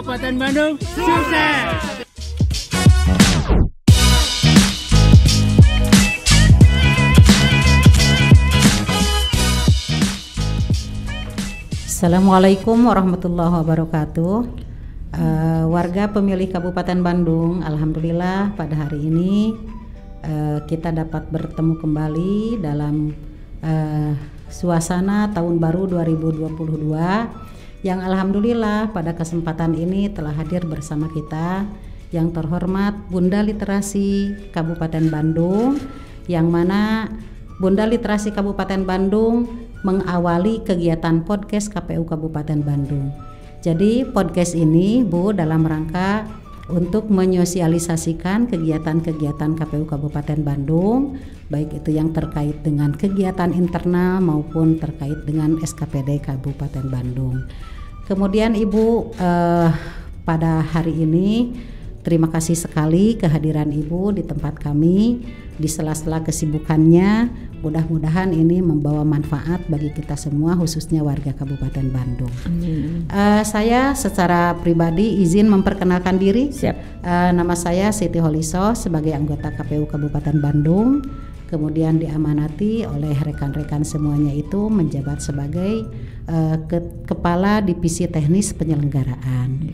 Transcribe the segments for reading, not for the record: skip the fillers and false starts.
Kabupaten Bandung sukses. Assalamualaikum warahmatullahi wabarakatuh. Warga pemilih Kabupaten Bandung, alhamdulillah pada hari ini kita dapat bertemu kembali dalam suasana tahun baru 2022 yang alhamdulillah pada kesempatan ini telah hadir bersama kita yang terhormat Bunda Literasi Kabupaten Bandung, yang mana Bunda Literasi Kabupaten Bandung mengawali kegiatan podcast KPU Kabupaten Bandung. Jadi podcast ini Bu dalam rangka untuk menyosialisasikan kegiatan-kegiatan KPU Kabupaten Bandung, baik itu yang terkait dengan kegiatan internal maupun terkait dengan SKPD Kabupaten Bandung. Kemudian Ibu pada hari ini terima kasih sekali kehadiran Ibu di tempat kami di sela-sela kesibukannya. Mudah-mudahan ini membawa manfaat bagi kita semua, khususnya warga Kabupaten Bandung. Saya secara pribadi izin memperkenalkan diri. Siap. Nama saya Siti Holiso sebagai anggota KPU Kabupaten Bandung. Kemudian diamanati oleh rekan-rekan semuanya itu menjabat sebagai Kepala Divisi Teknis Penyelenggaraan.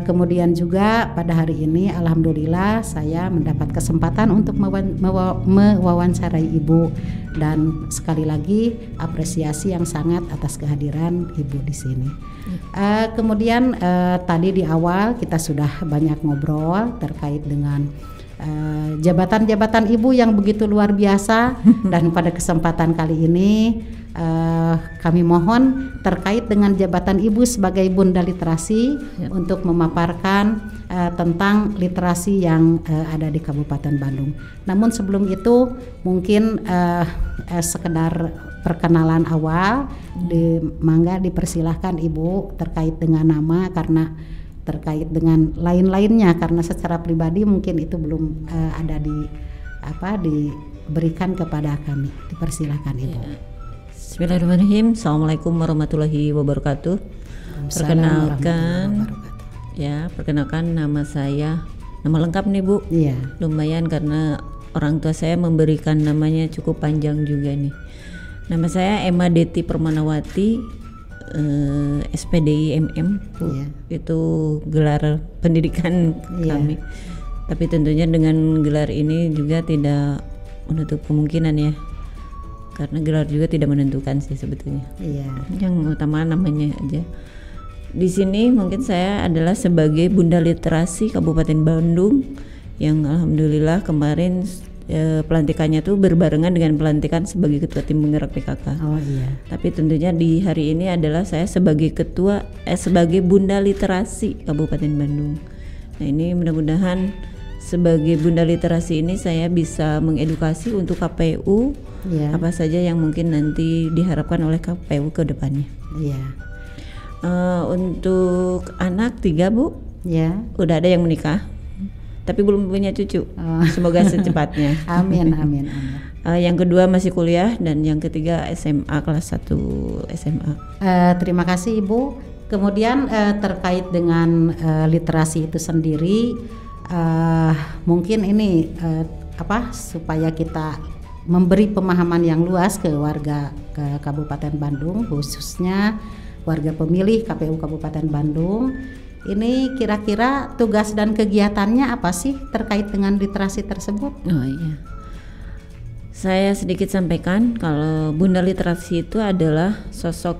Kemudian juga pada hari ini alhamdulillah saya mendapat kesempatan untuk mewawancarai Ibu, dan sekali lagi apresiasi yang sangat atas kehadiran Ibu di sini. Kemudian tadi di awal kita sudah banyak ngobrol terkait dengan jabatan-jabatan Ibu yang begitu luar biasa dan pada kesempatan kali ini kami mohon terkait dengan jabatan Ibu sebagai Bunda Literasi untuk memaparkan tentang literasi yang ada di Kabupaten Bandung. Namun sebelum itu mungkin sekedar perkenalan awal, mangga dipersilahkan Ibu terkait dengan nama, karena terkait dengan lain-lainnya karena secara pribadi mungkin itu belum ada diberikan kepada kami. Dipersilahkan Ibu. Bismillahirrahmanirrahim. Assalamualaikum warahmatullahi wabarakatuh. Perkenalkan nama saya, nama lengkap nih Bu. Iya. Lumayan karena orang tua saya memberikan namanya cukup panjang juga nih. Nama saya Emma Deti Permanawati, SPDI MM. Iya. Itu gelar pendidikan kami. Tapi tentunya dengan gelar ini juga tidak menutup kemungkinan ya. Karena gelar juga tidak menentukan sih sebetulnya. Iya. Yang utama namanya aja. Di sini mungkin saya adalah sebagai Bunda Literasi Kabupaten Bandung yang alhamdulillah kemarin pelantikannya tuh berbarengan dengan pelantikan sebagai Ketua Tim Penggerak PKK. Oh iya. Tapi tentunya di hari ini adalah saya sebagai sebagai Bunda Literasi Kabupaten Bandung. Nah ini mudah-mudahan sebagai Bunda Literasi ini saya bisa mengedukasi untuk KPU apa saja yang mungkin nanti diharapkan oleh KPU ke depannya. Iya. Untuk anak 3 Bu, udah ada yang menikah, tapi belum punya cucu. Semoga secepatnya. Amin. Yang kedua masih kuliah dan yang ketiga SMA kelas 1 SMA. Terima kasih Ibu. Kemudian terkait dengan literasi itu sendiri, mungkin ini supaya kita memberi pemahaman yang luas ke warga ke Kabupaten Bandung, khususnya warga pemilih KPU Kabupaten Bandung. Ini kira-kira tugas dan kegiatannya apa sih terkait dengan literasi tersebut? Oh iya. Saya sedikit sampaikan kalau Bunda Literasi itu adalah sosok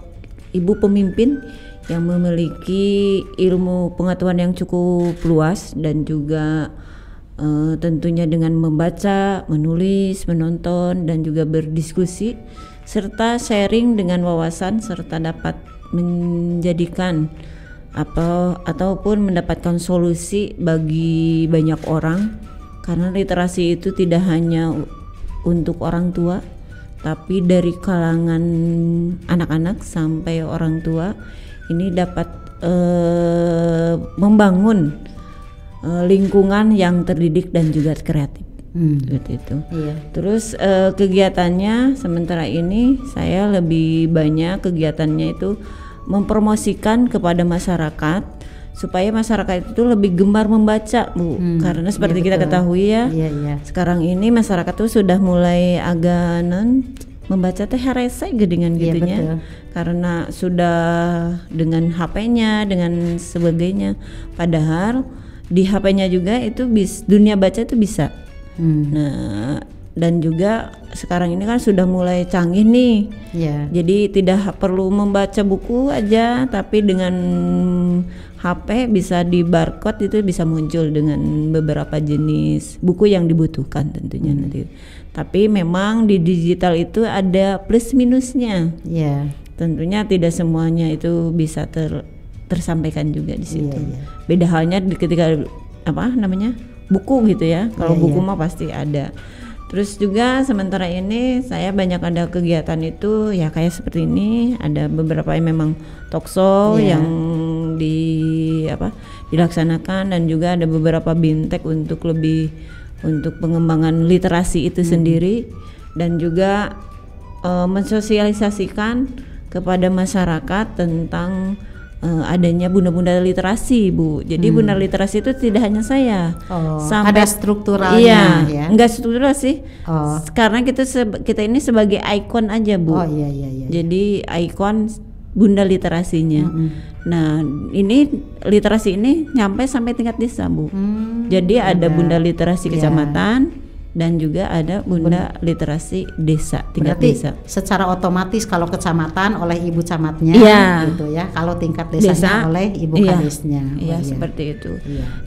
ibu pemimpin yang memiliki ilmu pengetahuan yang cukup luas dan juga tentunya dengan membaca, menulis, menonton dan juga berdiskusi serta sharing dengan wawasan serta dapat menjadikan ataupun mendapatkan solusi bagi banyak orang, karena literasi itu tidak hanya untuk orang tua tapi dari kalangan anak-anak sampai orang tua ini dapat membangun lingkungan yang terdidik dan juga kreatif. Seperti itu. Iya. Terus kegiatannya sementara ini saya lebih banyak kegiatannya itu mempromosikan kepada masyarakat supaya masyarakat itu lebih gemar membaca, Bu. Karena seperti kita ketahui ya, sekarang ini masyarakat tuh sudah mulai agak membaca teh harese gedengan gitunya. Karena sudah dengan HP-nya, dengan sebagainya. Padahal di HP-nya juga itu dunia baca itu bisa. Nah, dan juga sekarang ini kan sudah mulai canggih nih. Jadi tidak perlu membaca buku aja, tapi dengan HP bisa di barcode itu bisa muncul dengan beberapa jenis buku yang dibutuhkan tentunya nanti. Tapi memang di digital itu ada plus minusnya. Tentunya tidak semuanya itu bisa tersampaikan juga di situ. Beda halnya ketika buku gitu ya. Kalau buku mah pasti ada. Terus juga sementara ini saya banyak ada kegiatan itu ya kayak seperti ini, ada beberapa yang memang talkshow yang dilaksanakan, dan juga ada beberapa bintek untuk pengembangan literasi itu sendiri, dan juga mensosialisasikan kepada masyarakat tentang adanya bunda-bunda literasi, Bu. Jadi bunda literasi itu tidak hanya saya. Sampai ada strukturalnya ya. Enggak struktural sih. Karena kita ini sebagai ikon aja, Bu. Jadi ikon bunda literasinya. Nah, ini literasi ini nyampe sampai tingkat desa, Bu. Jadi ada bunda literasi kecamatan dan juga ada bunda literasi desa, tingkat berarti desa. Secara otomatis kalau kecamatan oleh ibu camatnya gitu ya, kalau tingkat desanya oleh ibu kadesnya. Seperti itu.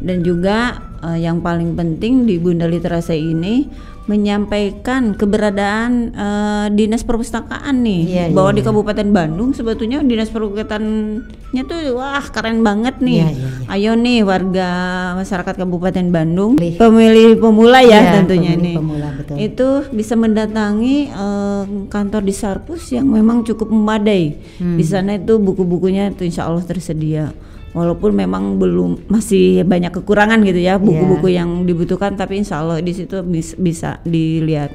Dan juga yang paling penting di bunda literasi ini menyampaikan keberadaan dinas perpustakaan nih, bahwa di Kabupaten Bandung sebetulnya dinas perpustakaannya tuh wah keren banget nih. Ayo nih warga masyarakat Kabupaten Bandung, pemilih pemula ya tentunya ini, itu bisa mendatangi kantor di Sarpus yang memang cukup memadai. Di sana itu buku-bukunya itu insya Allah tersedia. Walaupun memang masih banyak kekurangan gitu ya buku-buku yang dibutuhkan, tapi insya Allah di situ bisa dilihat.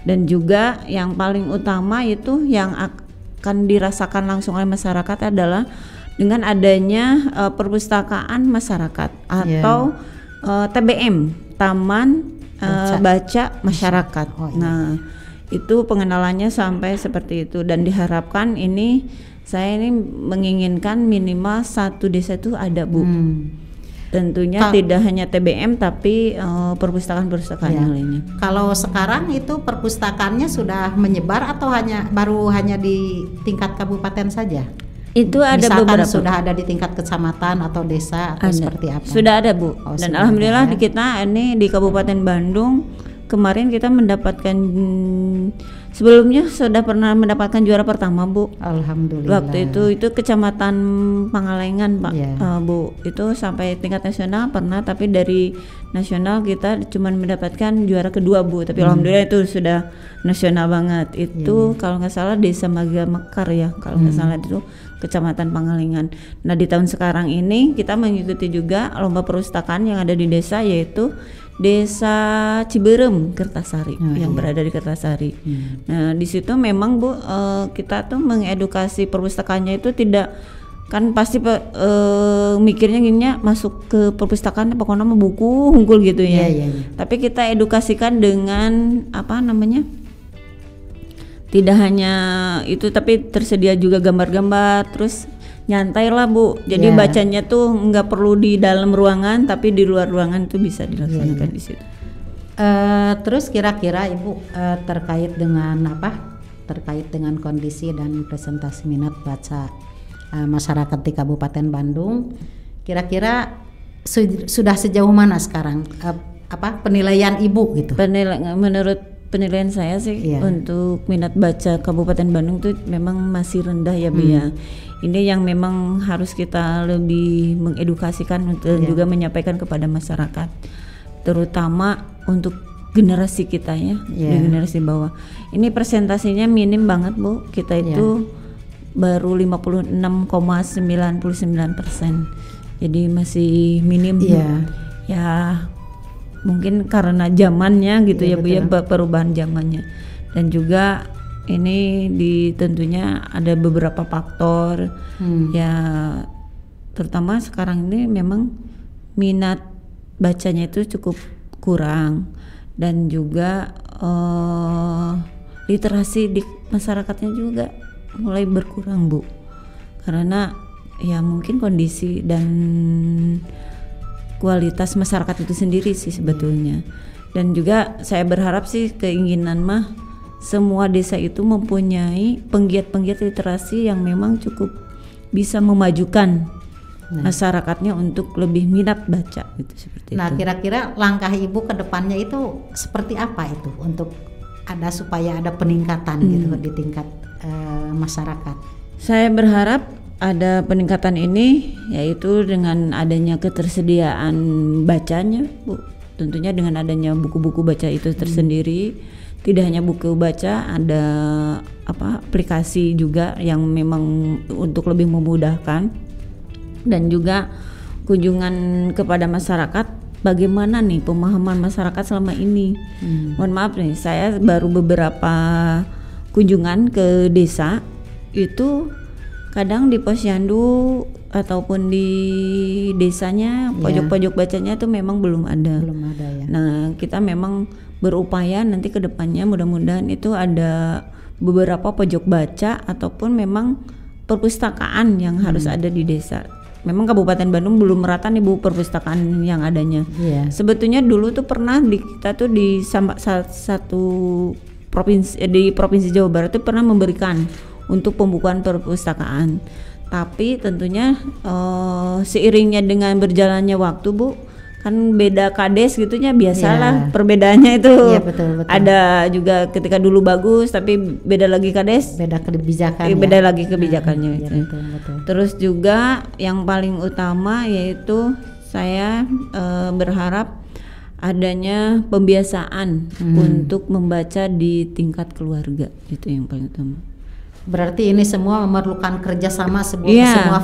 Dan juga yang paling utama itu yang akan dirasakan langsung oleh masyarakat adalah dengan adanya perpustakaan masyarakat atau TBM, Taman Baca Masyarakat. Nah, itu pengenalannya sampai seperti itu, dan diharapkan saya ini menginginkan minimal satu desa itu ada, Bu. Tentunya tidak hanya TBM tapi perpustakaan-perpustakaan yang lainnya. Kalau sekarang itu perpustakaannya sudah menyebar atau baru hanya di tingkat kabupaten saja? Itu ada misalkan beberapa. Sudah ada di tingkat kecamatan atau desa atau seperti apa? Sudah ada, Bu. Dan alhamdulillah di kita ini di Kabupaten Bandung kemarin kita mendapatkan, sebelumnya sudah pernah mendapatkan juara pertama, Bu. Alhamdulillah. Waktu itu Kecamatan Pangalengan, Pak. Bu, itu sampai tingkat nasional pernah, tapi dari nasional kita cuma mendapatkan juara kedua, Bu. Tapi alhamdulillah itu sudah nasional banget. Itu kalau nggak salah Desa Magamekar ya, kalau nggak salah itu Kecamatan Pangalengan. Nah, di tahun sekarang ini kita mengikuti juga lomba perpustakaan yang ada di desa, yaitu Desa Ciberem Kertasari yang berada di Kertasari. Nah, di situ memang, Bu, kita tuh mengedukasi perpustakaannya itu tidak kan pasti mikirnya gini, masuk ke perpustakaan pokoknya mau buku unggul gitu ya. Tapi kita edukasikan dengan tidak hanya itu, tapi tersedia juga gambar-gambar, terus nyantai lah, Bu. Jadi bacanya tuh nggak perlu di dalam ruangan, tapi di luar ruangan itu bisa dilaksanakan di situ. Terus kira-kira Ibu terkait dengan kondisi dan presentasi minat baca masyarakat di Kabupaten Bandung, kira-kira sudah sejauh mana sekarang penilaian Ibu gitu? Menurut penilaian saya sih untuk minat baca Kabupaten Bandung tuh memang masih rendah ya, Bu ya. Ini yang memang harus kita lebih mengedukasikan dan juga menyampaikan kepada masyarakat, terutama untuk generasi kita ya, generasi bawah. Ini presentasinya minim banget, Bu. Kita itu baru 56,99%. Jadi masih minim. Ya mungkin karena zamannya gitu ya, Bu ya, perubahan zamannya. Dan juga ini tentunya ada beberapa faktor ya, terutama sekarang ini memang minat bacanya itu cukup kurang, dan juga literasi di masyarakatnya juga mulai berkurang, Bu, karena ya mungkin kondisi dan kualitas masyarakat itu sendiri sih sebetulnya. Dan juga saya berharap sih, keinginan mah semua desa itu mempunyai penggiat-penggiat literasi yang memang cukup bisa memajukan masyarakatnya untuk lebih minat baca gitu, seperti Nah, itu. kira-kira langkah Ibu ke depannya itu seperti apa itu untuk supaya ada peningkatan gitu di tingkat masyarakat? Saya berharap ada peningkatan ini, yaitu dengan adanya ketersediaan bacanya, Bu. Tentunya dengan adanya buku-buku baca itu tersendiri. Tidak hanya buku baca, ada aplikasi juga yang memang untuk lebih memudahkan, dan juga kunjungan kepada masyarakat. Bagaimana nih pemahaman masyarakat selama ini? Mohon maaf nih, saya baru beberapa kunjungan ke desa itu. Kadang di posyandu ataupun di desanya pojok-pojok bacanya itu memang belum ada. Belum ada ya. Nah, kita memang berupaya nanti ke depannya mudah-mudahan itu ada beberapa pojok baca ataupun memang perpustakaan yang harus ada di desa. Memang Kabupaten Bandung belum merata nih, Bu, perpustakaan yang adanya. Sebetulnya dulu tuh pernah kita tuh di satu provinsi di Provinsi Jawa Barat tuh pernah memberikan untuk pembukaan perpustakaan, tapi tentunya seiringnya dengan berjalannya waktu, Bu, kan beda kades gitunya, biasalah perbedaannya itu. Betul. Ada juga ketika dulu bagus tapi beda lagi kades, Beda kebijakan. beda lagi kebijakannya. Betul. Terus juga yang paling utama yaitu saya berharap adanya pembiasaan untuk membaca di tingkat keluarga, itu yang paling utama. Berarti ini semua memerlukan kerjasama semua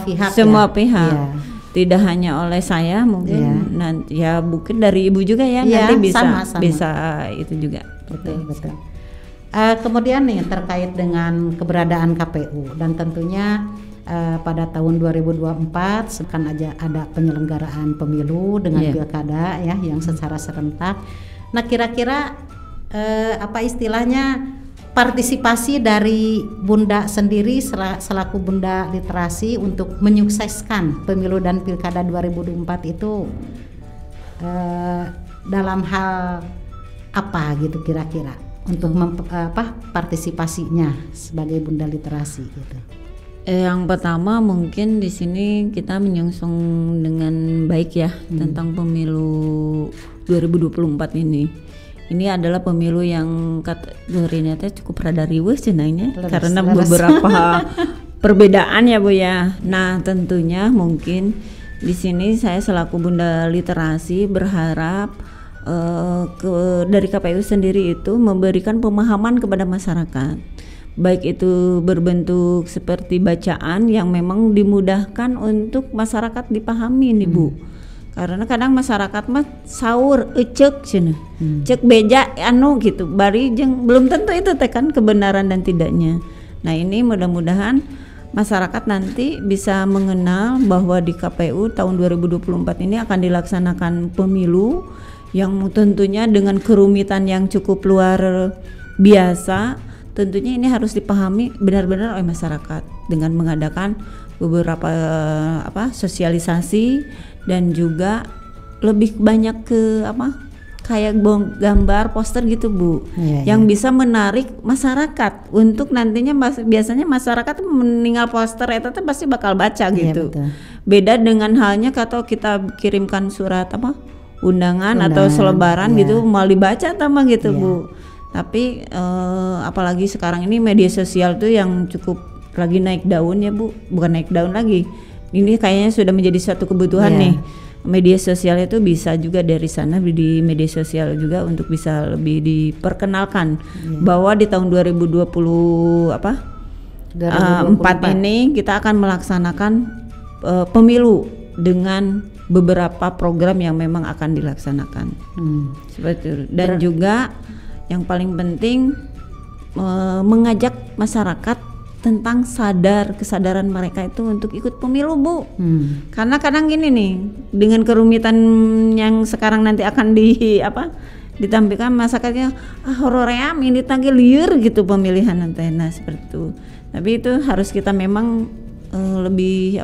pihak. Semua pihak. Tidak hanya oleh saya, mungkin nanti mungkin dari Ibu juga nanti bisa sama. bisa itu juga. Betul. Kemudian nih terkait dengan keberadaan KPU, dan tentunya pada tahun 2024 akan ada penyelenggaraan pemilu dengan pilkada yang secara serentak. Nah, kira-kira apa istilahnya partisipasi dari Bunda sendiri selaku Bunda Literasi untuk menyukseskan pemilu dan pilkada 2024 itu dalam hal apa gitu kira-kira untuk partisipasinya sebagai Bunda Literasi gitu. Yang pertama mungkin di sini kita menyongsong dengan baik tentang pemilu 2024 ini. Ini adalah pemilu yang kategorinya cukup rada riweuh cenahnya karena beberapa perbedaan ya, Bu ya. Nah, tentunya mungkin di sini saya selaku Bunda Literasi berharap dari KPU sendiri itu memberikan pemahaman kepada masyarakat. Baik itu berbentuk seperti bacaan yang memang dimudahkan untuk masyarakat dipahami nih, Bu. Karena kadang masyarakat mah saur ecek cenah. Cek beja gitu. Bari jeung belum tentu itu kan kebenaran dan tidaknya. Nah, ini mudah-mudahan masyarakat nanti bisa mengenal bahwa di KPU tahun 2024 ini akan dilaksanakan pemilu yang tentunya dengan kerumitan yang cukup luar biasa. Tentunya ini harus dipahami benar-benar oleh masyarakat dengan mengadakan beberapa sosialisasi, dan juga lebih banyak ke kayak gambar poster gitu, Bu, yang bisa menarik masyarakat untuk nantinya biasanya masyarakat meninggal poster itu pasti bakal baca gitu. Beda dengan halnya kalau kita kirimkan surat undangan atau selebaran gitu mau dibaca gitu, Bu. Tapi apalagi sekarang ini media sosial tuh yang cukup lagi naik daun ya, Bu. Bukan naik daun lagi. Ini kayaknya sudah menjadi suatu kebutuhan nih. Media sosial itu bisa juga dari sana di media sosial juga untuk bisa lebih diperkenalkan bahwa di tahun 2024 ini kita akan melaksanakan pemilu dengan beberapa program yang memang akan dilaksanakan. Seperti itu. Dan juga yang paling penting mengajak masyarakat tentang kesadaran mereka itu untuk ikut pemilu, Bu. Karena kadang gini nih, dengan kerumitan yang sekarang nanti akan ditampilkan masyarakatnya, horoream ini tanggal liur gitu pemilihan nanti. Nah, seperti itu. Tapi itu harus kita memang lebih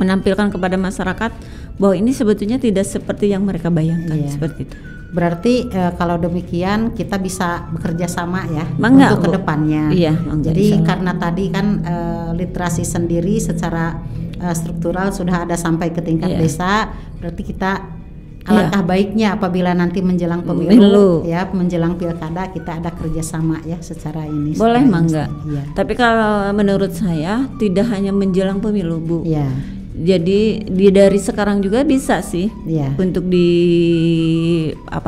menampilkan kepada masyarakat bahwa ini sebetulnya tidak seperti yang mereka bayangkan, seperti itu. Berarti kalau demikian kita bisa bekerja sama ya untuk kedepannya. Iya, jadi karena tadi kan literasi sendiri secara struktural sudah ada sampai ke tingkat desa, berarti kita alangkah baiknya apabila nanti menjelang pemilu ya, menjelang pilkada kita ada kerjasama ya secara ini. Boleh mangga. Ya. Tapi kalau menurut saya tidak hanya menjelang pemilu, Bu. Ya. Jadi dari sekarang juga bisa sih untuk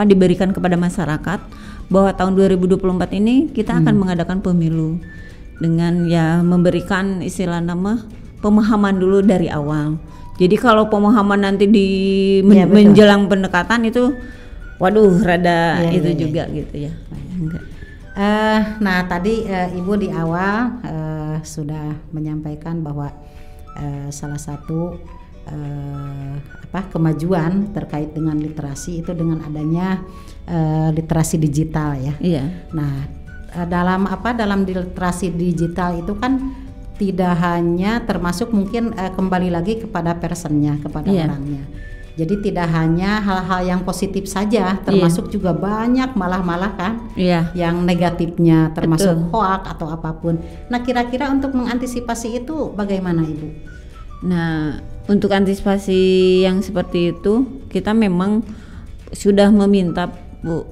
diberikan kepada masyarakat bahwa tahun 2024 ini kita akan mengadakan pemilu dengan memberikan istilah pemahaman dulu dari awal. Jadi kalau pemahaman nanti menjelang pendekatan itu, waduh rada juga gitu ya. Nah tadi Ibu di awal sudah menyampaikan bahwa salah satu kemajuan terkait dengan literasi itu dengan adanya literasi digital ya. Iya. Nah, dalam literasi digital itu kan tidak hanya termasuk mungkin kembali lagi kepada personnya, kepada orangnya. Jadi tidak hanya hal-hal yang positif saja, termasuk juga banyak malah kan yang negatifnya, termasuk hoax atau apapun. Nah, kira-kira untuk mengantisipasi itu bagaimana Ibu? Nah, untuk antisipasi yang seperti itu kita memang sudah meminta Bu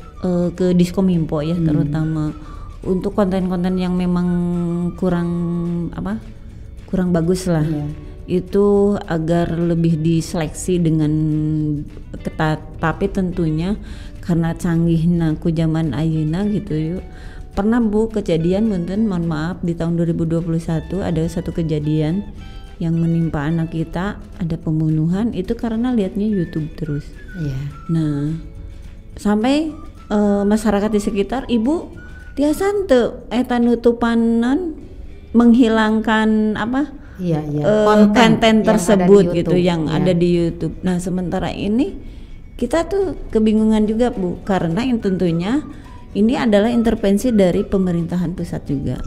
ke Diskominfo ya, terutama untuk konten-konten yang memang kurang bagus lah. Itu agar lebih diseleksi dengan ketat, tapi tentunya karena canggihna ku zaman ayeuna gitu yuk. Pernah Bu kejadian mohon maaf di tahun 2021 ada satu kejadian yang menimpa anak kita, ada pembunuhan itu karena lihatnya YouTube terus. Nah, sampai masyarakat di sekitar, Ibu tiasan teu eta nutupanan menghilangkan konten tersebut gitu yang ada di YouTube. Nah, sementara ini kita tuh kebingungan juga Bu, karena yang tentunya ini adalah intervensi dari pemerintahan pusat juga.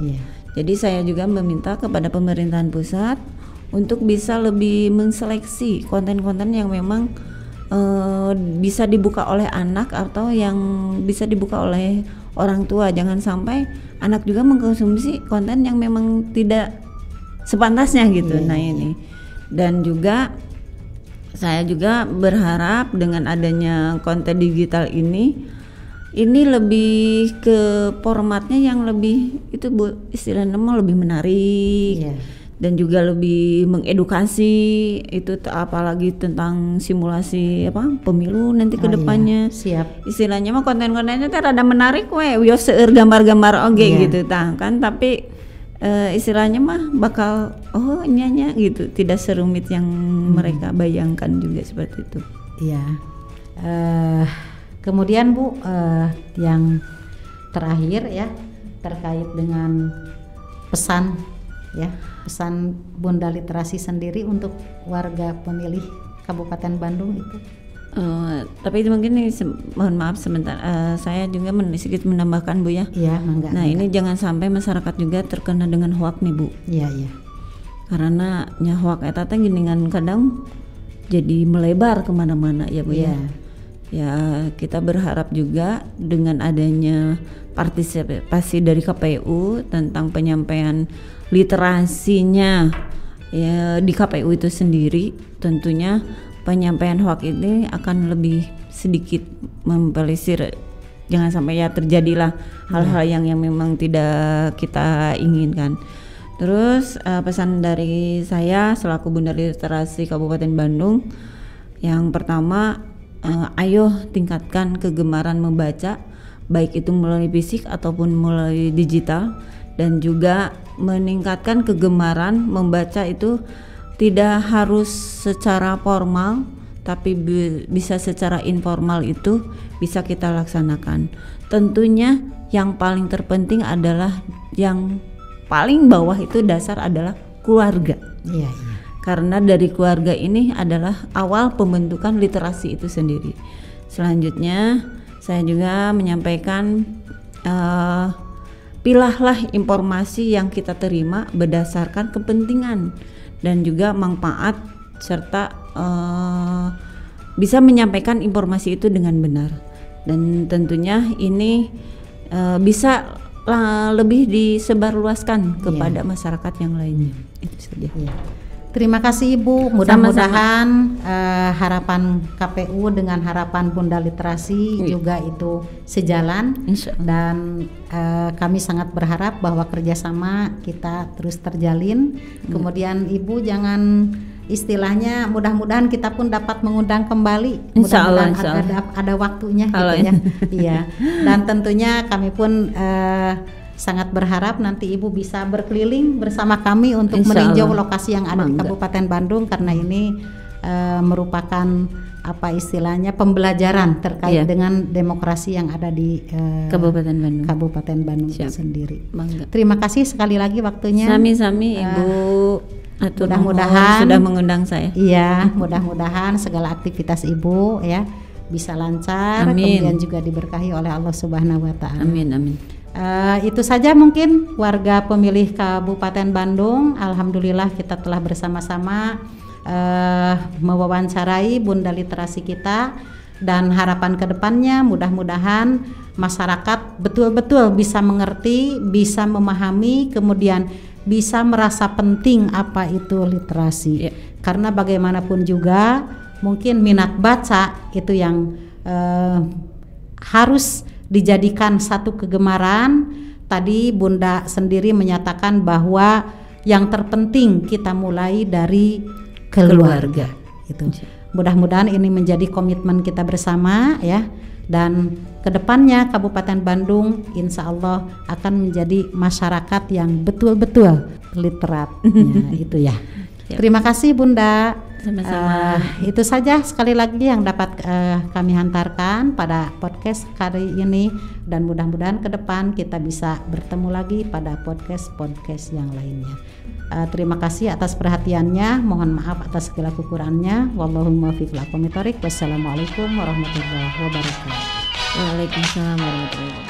Jadi saya juga meminta kepada pemerintahan pusat untuk bisa lebih menseleksi konten-konten yang memang bisa dibuka oleh anak atau yang bisa dibuka oleh orang tua. Jangan sampai anak juga mengkonsumsi konten yang memang tidak sepantasnya gitu. Nah ini, dan juga saya juga berharap dengan adanya konten digital ini lebih ke formatnya yang lebih itu Bu, istilahnya lebih menarik dan juga lebih mengedukasi itu, apalagi tentang simulasi pemilu nanti ke depannya. Siap. Istilahnya mah konten-kontennya rada menarik yo seueur gambar-gambar gitu kan, tapi istilahnya mah bakal nyanya gitu, tidak serumit yang mereka bayangkan juga seperti itu. Kemudian Bu, yang terakhir ya terkait dengan pesan Bunda Literasi sendiri untuk warga pemilih Kabupaten Bandung itu. Tapi mungkin ini mohon maaf sebentar, saya juga sedikit menambahkan Bu ya. Enggak. Ini jangan sampai masyarakat juga terkena dengan hoak nih Bu. Karena hoak eta teh geuningan kadang jadi melebar kemana-mana ya Bu ya. Ya kita berharap juga dengan adanya partisipasi dari KPU tentang penyampaian literasinya ya di KPU itu sendiri, tentunya penyampaian hoax ini akan lebih sedikit mempelisir, jangan sampai terjadilah hal-hal yang memang tidak kita inginkan. Terus pesan dari saya selaku Bunda Literasi Kabupaten Bandung, yang pertama ayo tingkatkan kegemaran membaca, baik itu melalui fisik ataupun melalui digital, dan juga meningkatkan kegemaran membaca itu tidak harus secara formal, tapi bisa secara informal itu bisa kita laksanakan. Tentunya yang paling terpenting adalah yang paling bawah itu dasar adalah keluarga. Iya. Karena dari keluarga ini adalah awal pembentukan literasi itu sendiri. Selanjutnya saya juga menyampaikan pilahlah informasi yang kita terima berdasarkan kepentingan dan juga manfaat serta bisa menyampaikan informasi itu dengan benar. Dan tentunya ini bisa lebih disebarluaskan kepada masyarakat yang lainnya. Itu saja. Iya. Terima kasih Ibu. Mudah-mudahan harapan KPU dengan harapan Bunda Literasi juga itu sejalan. Dan kami sangat berharap bahwa kerjasama kita terus terjalin. Kemudian Ibu jangan istilahnya, mudah-mudahan kita pun dapat mengundang kembali. Mudah-mudahan ada waktunya gitu ya. Iya. Dan tentunya kami pun sangat berharap nanti Ibu bisa berkeliling bersama kami untuk meninjau lokasi yang ada di Kabupaten Bandung, karena ini merupakan apa istilahnya pembelajaran terkait dengan demokrasi yang ada di Kabupaten Bandung itu sendiri. Terima kasih sekali lagi waktunya. Sami-sami Ibu. Mudah-mudahan sudah mengundang saya. Iya, mudah-mudahan segala aktivitas Ibu ya bisa lancar. Amin. Kemudian juga diberkahi oleh Allah Subhanahu wa taala. Amin amin. Itu saja mungkin warga pemilih Kabupaten Bandung. Alhamdulillah kita telah bersama-sama mewawancarai Bunda Literasi kita, dan harapan kedepannya mudah-mudahan masyarakat betul-betul bisa mengerti, bisa memahami, kemudian bisa merasa penting apa itu literasi. Karena bagaimanapun juga mungkin minat baca itu yang harus dijadikan satu kegemaran. Tadi Bunda sendiri menyatakan bahwa yang terpenting kita mulai dari keluarga. Itu. Mudah-mudahan ini menjadi komitmen kita bersama ya. Dan kedepannya Kabupaten Bandung insya Allah akan menjadi masyarakat yang betul-betul literat. Itu ya. Terima kasih Bunda. Sama-sama. Itu saja sekali lagi yang dapat kami hantarkan pada podcast kali ini, dan mudah-mudahan ke depan kita bisa bertemu lagi pada podcast yang lainnya. Terima kasih atas perhatiannya. Mohon maaf atas segala kekurangannya. Wallahul muwaffiq ila aqwamit thoriq. Wassalamualaikum warahmatullahi wabarakatuh. Waalaikumsalam warahmatullahi wabarakatuh.